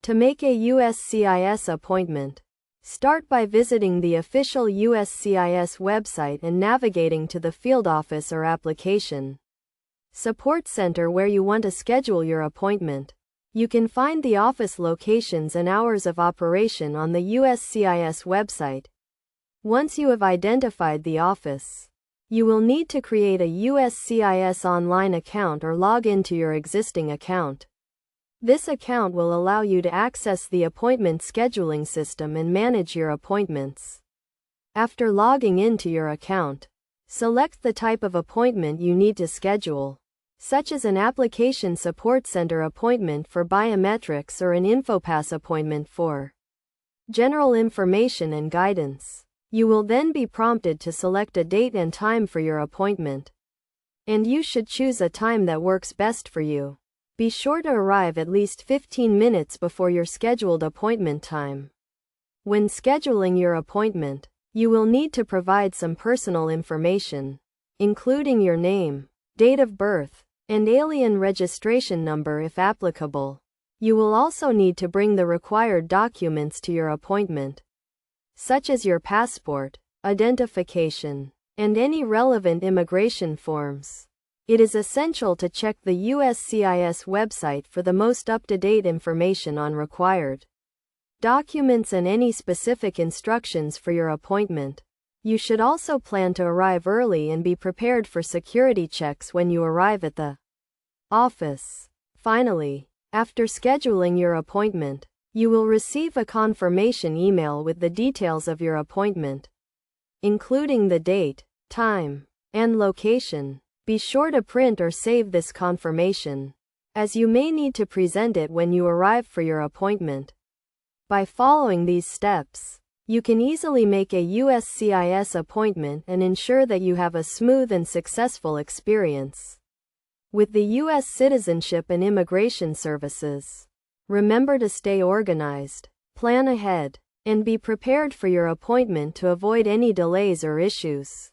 To make a USCIS appointment, start by visiting the official USCIS website and navigating to the field office or application support center where you want to schedule your appointment. You can find the office locations and hours of operation on the USCIS website. Once you have identified the office, you will need to create a USCIS online account or log into your existing account. This account will allow you to access the appointment scheduling system and manage your appointments. After logging into your account, select the type of appointment you need to schedule, such as an application support center appointment for biometrics or an InfoPass appointment for general information and guidance. You will then be prompted to select a date and time for your appointment, and you should choose a time that works best for you. Be sure to arrive at least 15 minutes before your scheduled appointment time. When scheduling your appointment, you will need to provide some personal information, including your name, date of birth, and alien registration number if applicable. You will also need to bring the required documents to your appointment, such as your passport, identification, and any relevant immigration forms. It is essential to check the USCIS website for the most up-to-date information on required documents and any specific instructions for your appointment. You should also plan to arrive early and be prepared for security checks when you arrive at the office. Finally, after scheduling your appointment, you will receive a confirmation email with the details of your appointment, including the date, time, and location. Be sure to print or save this confirmation, as you may need to present it when you arrive for your appointment. By following these steps, you can easily make a USCIS appointment and ensure that you have a smooth and successful experience with the U.S. Citizenship and Immigration Services. Remember to stay organized, plan ahead, and be prepared for your appointment to avoid any delays or issues.